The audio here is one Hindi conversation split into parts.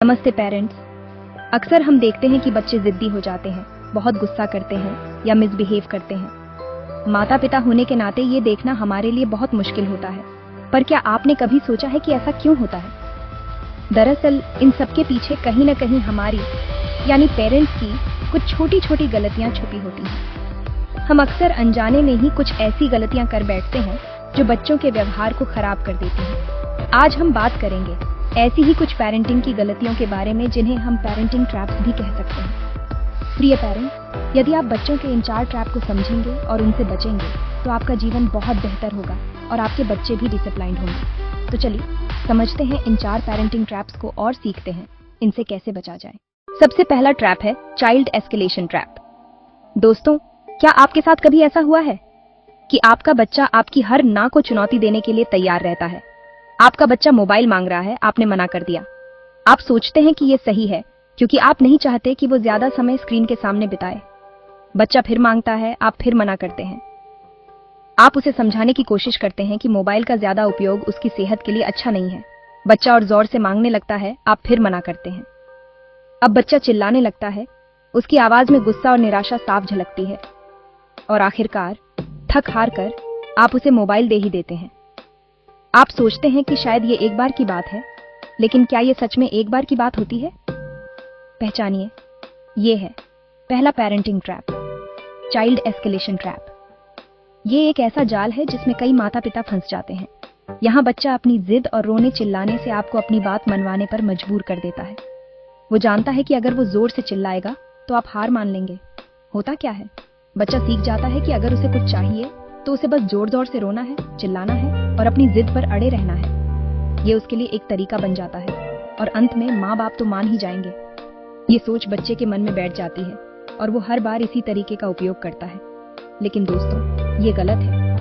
नमस्ते पेरेंट्स। अक्सर हम देखते हैं कि बच्चे जिद्दी हो जाते हैं, बहुत गुस्सा करते हैं या मिसबिहेव करते हैं। माता पिता होने के नाते ये देखना हमारे लिए बहुत मुश्किल होता है, पर क्या आपने कभी सोचा है कि ऐसा क्यों होता है? दरअसल इन सब के पीछे कहीं न कहीं हमारी यानी पेरेंट्स की कुछ छोटी छोटी गलतियां छुपी होती हैं। हम अक्सर अनजाने में ही कुछ ऐसी गलतियां कर बैठते हैं जो बच्चों के व्यवहार को खराब कर देती हैं। आज हम बात करेंगे ऐसी ही कुछ पेरेंटिंग की गलतियों के बारे में जिन्हें हम पेरेंटिंग ट्रैप्स भी कह सकते हैं। प्रिय पेरेंट्स, यदि आप बच्चों के इन 4 ट्रैप को समझेंगे और उनसे बचेंगे तो आपका जीवन बहुत बेहतर होगा और आपके बच्चे भी डिसिप्लिन्ड होंगे। तो चलिए समझते हैं इन 4 पेरेंटिंग ट्रैप्स को और सीखते हैं इनसे कैसे बचा जाए। सबसे पहला ट्रैप है चाइल्ड एस्केलेशन ट्रैप। दोस्तों, क्या आपके साथ कभी ऐसा हुआ है कि आपका बच्चा आपकी हर ना को चुनौती देने के लिए तैयार रहता है? आपका बच्चा मोबाइल मांग रहा है, आपने मना कर दिया। आप सोचते हैं कि ये सही है क्योंकि आप नहीं चाहते कि वो ज्यादा समय स्क्रीन के सामने बिताए। बच्चा फिर मांगता है, आप फिर मना करते हैं। आप उसे समझाने की कोशिश करते हैं कि मोबाइल का ज्यादा उपयोग उसकी सेहत के लिए अच्छा नहीं है। बच्चा और जोर से मांगने लगता है, आप फिर मना करते हैं। अब बच्चा चिल्लाने लगता है, उसकी आवाज में गुस्सा और निराशा साफ झलकती है और आखिरकार थक हार कर आप उसे मोबाइल दे ही देते हैं। आप सोचते हैं कि शायद ये एक बार की बात है, लेकिन क्या ये सच में एक बार की बात होती है? पहचानिए, ये है पहला parenting trap, child escalation trap. ये एक ऐसा जाल है जिसमें कई माता पिता फंस जाते हैं। यहाँ बच्चा अपनी जिद और रोने चिल्लाने से आपको अपनी बात मनवाने पर मजबूर कर देता है। वो जानता है कि अगर वो जोर से चिल्लाएगा तो आप हार मान लेंगे। होता क्या है, बच्चा सीख जाता है कि अगर उसे कुछ चाहिए तो उसे बस जोर जोर से रोना है, चिल्लाना है और अपनी जिद पर अड़े रहना है। ये उसके लिए एक तरीका बन जाता है और अंत में माँ बाप तो मान ही जाएंगे। ये सोच बच्चे के मन में बैठ जाती है और वो हर बार इसी तरीके का उपयोग करता है। लेकिन दोस्तों, ये गलत है।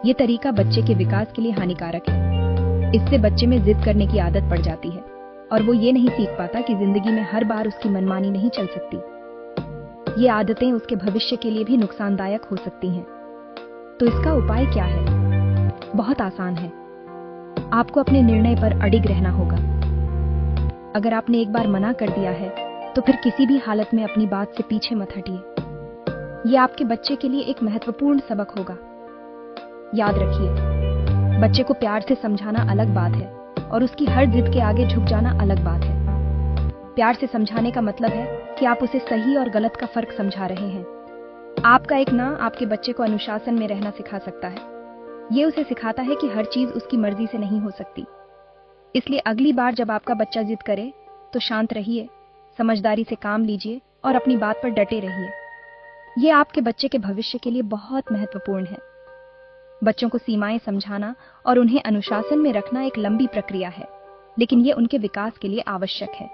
ये तरीका बच्चे के विकास के लिए हानिकारक है। इससे बच्चे में जिद करने की आदत पड़ जाती है और वो ये नहीं सीख पाता कि जिंदगी में हर बार उसकी मनमानी नहीं चल सकती। ये आदतें उसके भविष्य के लिए भी नुकसानदायक हो सकती हैं। तो इसका उपाय क्या है? बहुत आसान है। आपको अपने निर्णय पर अडिग रहना होगा। अगर आपने एक बार मना कर दिया है तो फिर किसी भी हालत में अपनी बात से पीछे मत हटिए। यह आपके बच्चे के लिए एक महत्वपूर्ण सबक होगा। याद रखिए, बच्चे को प्यार से समझाना अलग बात है और उसकी हर जिद के आगे झुक जाना अलग बात है। प्यार से समझाने का मतलब है कि आप उसे सही और गलत का फर्क समझा रहे हैं। आपका एक ना आपके बच्चे को अनुशासन में रहना सिखा सकता है। ये उसे सिखाता है कि हर चीज उसकी मर्जी से नहीं हो सकती। इसलिए अगली बार जब आपका बच्चा जिद करे तो शांत रहिए, समझदारी से काम लीजिए और अपनी बात पर डटे रहिए। ये आपके बच्चे के भविष्य के लिए बहुत महत्वपूर्ण है। बच्चों को सीमाएं समझाना और उन्हें अनुशासन में रखना एक लंबी प्रक्रिया है, लेकिन ये उनके विकास के लिए आवश्यक है।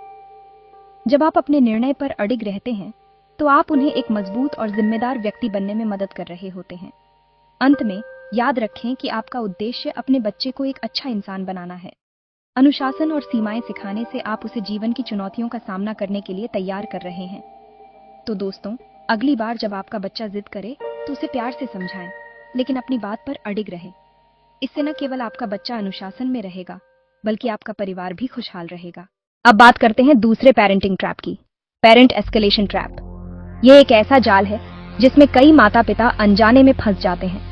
जब आप अपने निर्णय पर अडिग रहते हैं तो आप उन्हें एक मजबूत और जिम्मेदार व्यक्ति बनने में मदद कर रहे होते हैं। अंत में याद रखें कि आपका उद्देश्य अपने बच्चे को एक अच्छा इंसान बनाना है। अनुशासन और सीमाएं सिखाने से आप उसे जीवन की चुनौतियों का सामना करने के लिए तैयार कर रहे हैं। तो दोस्तों, अगली बार जब आपका बच्चा जिद करे तो उसे प्यार से समझाएं, लेकिन अपनी बात पर अडिग रहें। इससे न केवल आपका बच्चा अनुशासन में रहेगा, बल्कि आपका परिवार भी खुशहाल रहेगा। अब बात करते हैं दूसरे पेरेंटिंग ट्रैप की, पेरेंट एस्केलेशन ट्रैप। यह एक ऐसा जाल है जिसमें कई माता पिता अनजाने में फंस जाते हैं।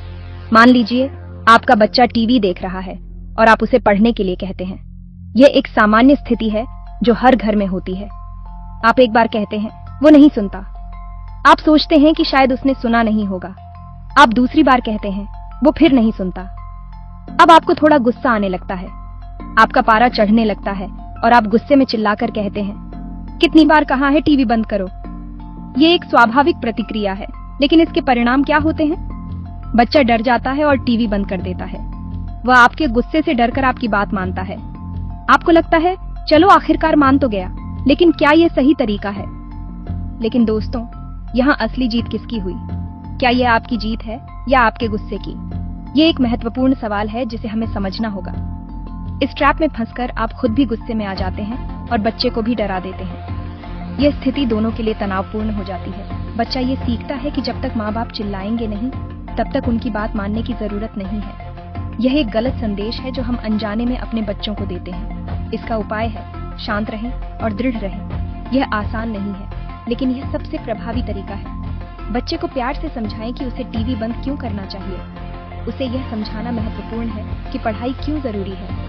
मान लीजिए आपका बच्चा टीवी देख रहा है और आप उसे पढ़ने के लिए कहते हैं। यह एक सामान्य स्थिति है जो हर घर में होती है। आप एक बार कहते हैं, वो नहीं सुनता। आप सोचते हैं कि शायद उसने सुना नहीं होगा। आप दूसरी बार कहते हैं, वो फिर नहीं सुनता। अब आपको थोड़ा गुस्सा आने लगता है, आपका पारा चढ़ने लगता है और आप गुस्से में चिल्लाकर कहते हैं, कितनी बार कहा है टीवी बंद करो। ये एक स्वाभाविक प्रतिक्रिया है, लेकिन इसके परिणाम क्या होते हैं? बच्चा डर जाता है और टीवी बंद कर देता है। वह आपके गुस्से से डरकर आपकी बात मानता है। आपको लगता है, चलो आखिरकार मान तो गया, लेकिन क्या यह सही तरीका है? लेकिन दोस्तों, यहाँ असली जीत किसकी हुई? क्या यह आपकी जीत है या आपके गुस्से की? ये एक महत्वपूर्ण सवाल है जिसे हमें समझना होगा। इस ट्रैप में फंसकर आप खुद भी गुस्से में आ जाते हैं और बच्चे को भी डरा देते हैं। यह स्थिति दोनों के लिए तनावपूर्ण हो जाती है। बच्चा ये सीखता है कि जब तक माँ बाप चिल्लाएंगे नहीं, तब तक उनकी बात मानने की जरूरत नहीं है। यह एक गलत संदेश है जो हम अनजाने में अपने बच्चों को देते हैं। इसका उपाय है शांत रहें और दृढ़ रहें। यह आसान नहीं है, लेकिन यह सबसे प्रभावी तरीका है। बच्चे को प्यार से समझाएं कि उसे टीवी बंद क्यों करना चाहिए। उसे यह समझाना महत्वपूर्ण है कि पढ़ाई क्यों जरूरी है।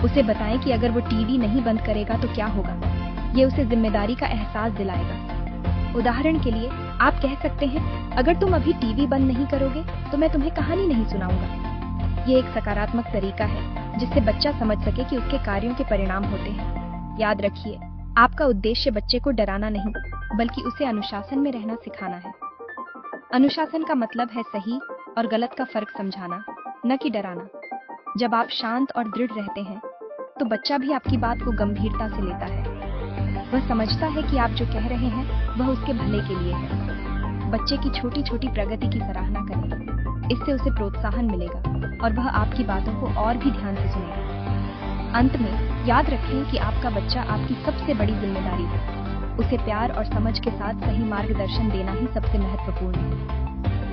उसे बताएं कि अगर वो टीवी नहीं बंद करेगा तो क्या होगा। ये उसे जिम्मेदारी का एहसास दिलाएगा। उदाहरण के लिए आप कह सकते हैं, अगर तुम अभी टीवी बंद नहीं करोगे तो मैं तुम्हें कहानी नहीं सुनाऊंगा। ये एक सकारात्मक तरीका है जिससे बच्चा समझ सके कि उसके कार्यों के परिणाम होते हैं। याद रखिए, आपका उद्देश्य बच्चे को डराना नहीं, बल्कि उसे अनुशासन में रहना सिखाना है। अनुशासन का मतलब है सही और गलत का फर्क समझाना, न कि डराना। जब आप शांत और दृढ़ रहते हैं तो बच्चा भी आपकी बात को गंभीरता से लेता है। वह समझता है कि आप जो कह रहे हैं वह उसके भले के लिए है। बच्चे की छोटी छोटी प्रगति की सराहना करें। इससे उसे प्रोत्साहन मिलेगा और वह आपकी बातों को और भी ध्यान से सुनेगा। अंत में याद रखें कि आपका बच्चा आपकी सबसे बड़ी जिम्मेदारी है। उसे प्यार और समझ के साथ सही मार्गदर्शन देना ही सबसे महत्वपूर्ण है।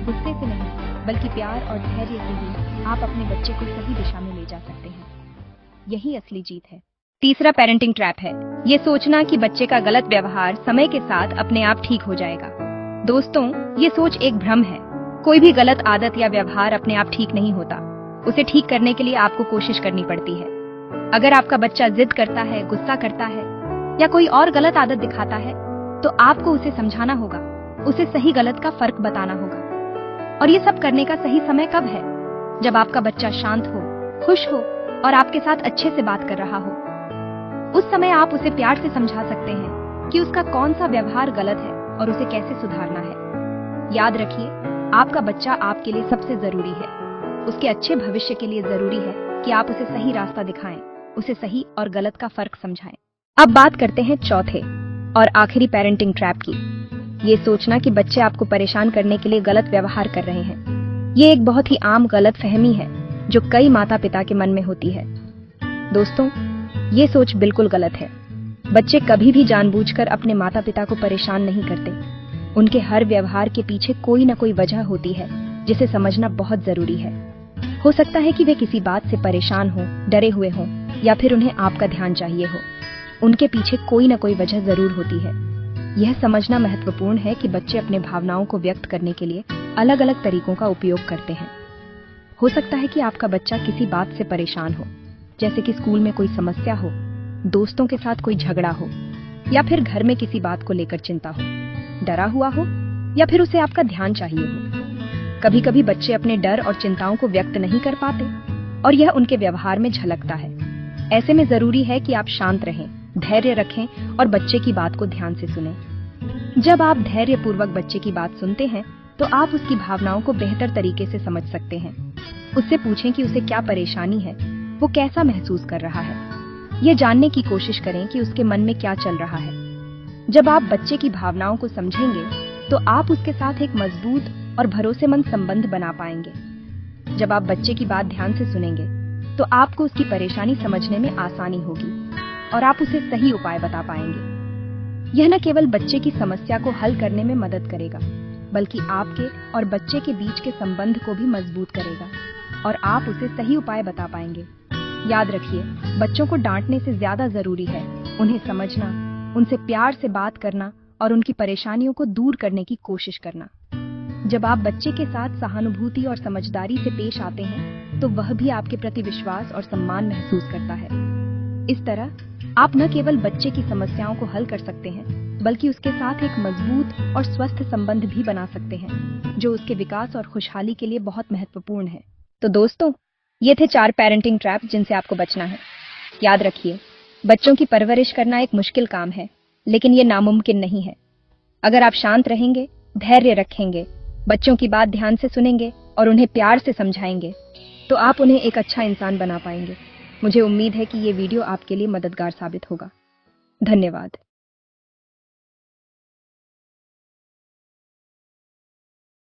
गुस्से से नहीं, बल्कि प्यार और धैर्य से ही आप अपने बच्चे को सही दिशा में ले जा सकते हैं। यही असली जीत है। तीसरा पेरेंटिंग ट्रैप है ये सोचना कि बच्चे का गलत व्यवहार समय के साथ अपने आप ठीक हो जाएगा। दोस्तों, ये सोच एक भ्रम है। कोई भी गलत आदत या व्यवहार अपने आप ठीक नहीं होता। उसे ठीक करने के लिए आपको कोशिश करनी पड़ती है। अगर आपका बच्चा जिद करता है, गुस्सा करता है या कोई और गलत आदत दिखाता है, तो आपको उसे समझाना होगा, उसे सही गलत का फर्क बताना होगा। और ये सब करने का सही समय कब है? जब आपका बच्चा शांत हो, खुश हो और आपके साथ अच्छे से बात कर रहा हो। उस समय आप उसे प्यार से समझा सकते हैं कि उसका कौन सा व्यवहार गलत है और उसे कैसे सुधारना है। याद रखिए, आपका बच्चा आपके लिए सबसे जरूरी है। उसके अच्छे भविष्य के लिए जरूरी है कि आप उसे सही रास्ता दिखाएं, उसे सही और गलत का फर्क समझाएं। अब बात करते हैं चौथे और आखिरी पेरेंटिंग ट्रैप की। ये सोचना कि बच्चे आपको परेशान करने के लिए गलत व्यवहार कर रहे हैं। ये एक बहुत ही आम गलत फहमी है जो कई माता पिता के मन में होती है। दोस्तों, ये सोच बिल्कुल गलत है। बच्चे कभी भी जानबूझकर अपने माता पिता को परेशान नहीं करते। उनके हर व्यवहार के पीछे कोई न कोई वजह होती है जिसे समझना बहुत जरूरी है। हो सकता है कि वे किसी बात से परेशान हो, डरे हुए हों, या फिर उन्हें आपका ध्यान चाहिए हो। उनके पीछे कोई न कोई वजह जरूर होती है। यह समझना महत्वपूर्ण है कि बच्चे अपने भावनाओं को व्यक्त करने के लिए अलग अलग तरीकों का उपयोग करते हैं। हो सकता है कि आपका बच्चा किसी बात से परेशान हो, जैसे कि स्कूल में कोई समस्या हो, दोस्तों के साथ कोई झगड़ा हो, या फिर घर में किसी बात को लेकर चिंता हो, डरा हुआ हो, या फिर उसे आपका ध्यान चाहिए हो। कभी कभी बच्चे अपने डर और चिंताओं को व्यक्त नहीं कर पाते और यह उनके व्यवहार में झलकता है। ऐसे में जरूरी है कि आप शांत रहें, धैर्य रखें और बच्चे की बात को ध्यान से सुनें। जब आप धैर्य पूर्वक बच्चे की बात सुनते हैं तो आप उसकी भावनाओं को बेहतर तरीके से समझ सकते हैं। उससे पूछें कि उसे क्या परेशानी है, वो कैसा महसूस कर रहा है। ये जानने की कोशिश करें कि उसके मन में क्या चल रहा है। जब आप बच्चे की भावनाओं को समझेंगे तो आप उसके साथ एक मजबूत और भरोसेमंद संबंध बना पाएंगे। जब आप बच्चे की बात ध्यान से सुनेंगे तो आपको उसकी परेशानी समझने में आसानी होगी और आप उसे सही उपाय बता पाएंगे। यह न केवल बच्चे की समस्या को हल करने में मदद करेगा, बल्कि आपके और बच्चे के बीच के संबंध को भी मजबूत करेगा और आप उसे सही उपाय बता पाएंगे। याद रखिए, बच्चों को डांटने से ज्यादा जरूरी है उन्हें समझना, उनसे प्यार से बात करना और उनकी परेशानियों को दूर करने की कोशिश करना। जब आप बच्चे के साथ सहानुभूति और समझदारी से पेश आते हैं तो वह भी आपके प्रति विश्वास और सम्मान महसूस करता है। इस तरह आप न केवल बच्चे की समस्याओं को हल कर सकते हैं, बल्कि उसके साथ एक मजबूत और स्वस्थ संबंध भी बना सकते हैं, जो उसके विकास और खुशहाली के लिए बहुत महत्वपूर्ण है। तो दोस्तों, ये थे 4 पेरेंटिंग ट्रैप जिनसे आपको बचना है। याद रखिए, बच्चों की परवरिश करना एक मुश्किल काम है, लेकिन ये नामुमकिन नहीं है। अगर आप शांत रहेंगे, धैर्य रखेंगे, बच्चों की बात ध्यान से सुनेंगे और उन्हें प्यार से समझाएंगे, तो आप उन्हें एक अच्छा इंसान बना पाएंगे। मुझे उम्मीद है कि ये वीडियो आपके लिए मददगार साबित होगा। धन्यवाद।